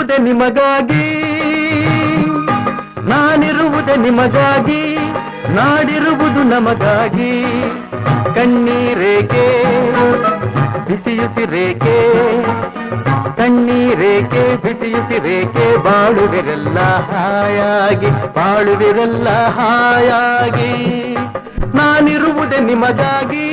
ನಾನಿರುವುದೇ ನಿಮಗಾಗಿ, ನಾನಿರುವುದೇ ನಿಮಗಾಗಿ, ನಾಡಿರುವುದು ನಮಗಾಗಿ. ಕಣ್ಣೀರೇಕೆ ಬಿಸಿಯುಸಿರೇಕೆ, ಕಣ್ಣೀರೇಕೆ ಬಿಸಿಯುಸಿರೇಕೆ, ಬಾಳುವಿರಲ್ಲ ಹಾಯಾಗಿ, ಬಾಳುವಿರಲ್ಲ ಹಾಯಾಗಿ. ನಾನಿರುವುದೇ ನಿಮಗಾಗಿ.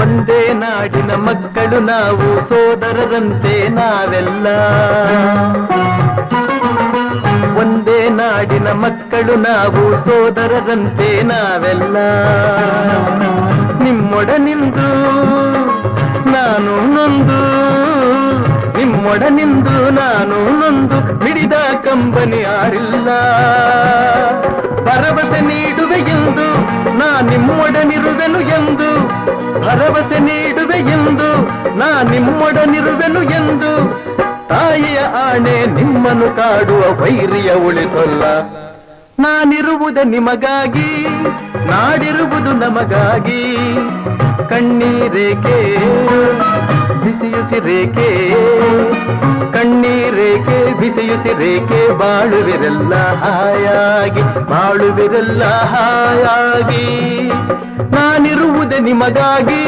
ಒಂದೇ ನಾಡಿನ ಮಕ್ಕಳು ನಾವು, ಸೋದರರಂತೆ ನಾವೆಲ್ಲ. ಒಂದೇ ನಾಡಿನ ಮಕ್ಕಳು ನಾವು, ಸೋದರರಂತೆ ನಾವೆಲ್ಲ. ನಿಮ್ಮೊಡನಿಂದು ನಾನು ನೊಂದು, ನಿಮ್ಮೊಡನಿಂದು ನಾನು ನೊಂದು, ಮಿಡಿದ ಕಂಬನಿ ಯಾರಿಲ್ಲ. ಭರವಸೆ ನೀಡುವೆ ಎಂದು ನಾ ನಿಮ್ಮೊಡನಿರುವೆನು ಎಂದು, ಭರವಸೆ ನೀಡುವೆ ಎಂದು ನಾ ನಿಮ್ಮೊಡನಿರುವೆನು ಎಂದು. ತಾಯಿಯ ಆಣೆ ನಿಮ್ಮನ್ನು ಕಾಡುವ ವೈರಿಯ ಉಳಿಸೊಲ್ಲ. ನಾನಿರುವುದೇ ನಿಮಗಾಗಿ, ನಾಡಿರುವುದು ನಮಗಾಗಿ. ಕಣ್ಣೀರೇಕೆ ಬಿಸಿಯುಸಿರೇಕೆ, ಕಣ್ಣೀರೇಕೆ ಬಿಸಿಯುಸಿರೇಕೆ, ಬಾಳುವಿರಲ್ಲ ಹಾಯಾಗಿ, ಬಾಳುವಿರಲ್ಲ ಹಾಯಾಗಿ. ನಾನಿರುವುದೇ ನಿಮಗಾಗಿ.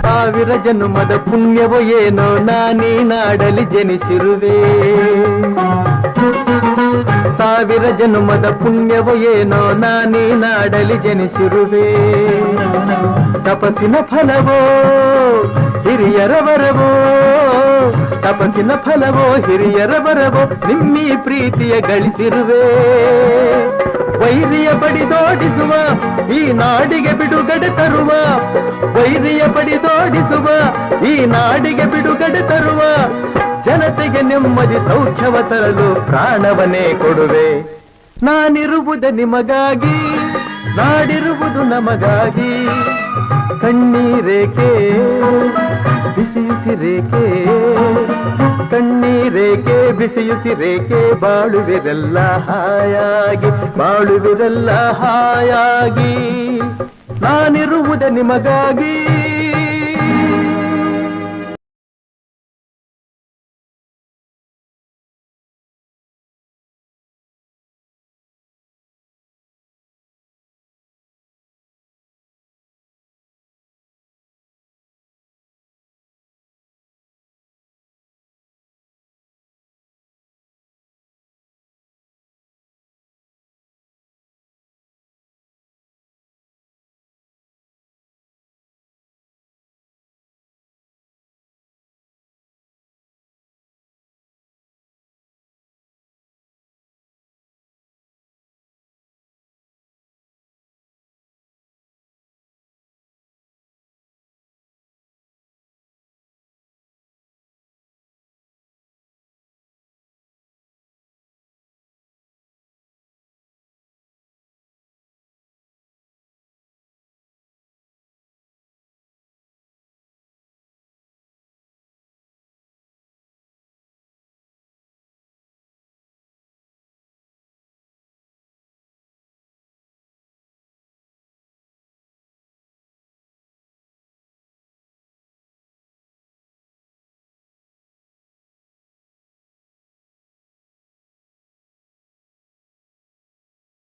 ಸಾವಿರ ಜನ್ಮದ ಪುಣ್ಯವೋ ಏನೋ ನಾನೀ ನಾಡಲಿ ಜನಿಸಿರುವೆ. ಸಾವಿರ ಜನ್ಮದ ಪುಣ್ಯವೋ ಏನೋ ನಾನೀ ನಾಡಲಿ ಜನಿಸಿರುವೆ. ತಪಸ್ಸಿನ ಫಲವೋ ಹಿರಿಯರ ವರವೋ, ತಪಸ್ಸಿನ ಫಲವೋ ಹಿರಿಯರ ವರವೋ, ನಿಮ್ಮೀ ಪ್ರೀತಿಯ ಗಳಿಸಿರುವೆ. ವೈರಿಯ ಬಡಿದೋಡಿಸುವ ಈ ನಾಡಿಗೆ ಬಿಡುಗಡೆ ತರುವ, ವೈರಿಯ ಬಡಿದೋಡಿಸುವ ಈ ನಾಡಿಗೆ ಬಿಡುಗಡೆ ತರುವ, ಜನತೆಗೆ ನೆಮ್ಮದಿ ಸೌಖ್ಯವ ತರಲು ಪ್ರಾಣವನ್ನೇ ಕೊಡುವೆ. ನಾನಿರುವುದೇ ನಿಮಗಾಗಿ, ನಾಡಿರುವುದು ನಮಗಾಗಿ. ಕಣ್ಣೀರೇಕೆ ಬಿಸಿಯುಸಿರೇಕೆ, ಕಣ್ಣೀರೇಕೆ ಬಿಸಿಯುಸಿರೇಕೆ, ಬಾಳುವಿರಲ್ಲ ಹಾಯಾಗಿ, ಬಾಳುವಿರಲ್ಲ ಹಾಯಾಗಿ. ನಾನಿರುವುದೇ ನಿಮಗಾಗಿ.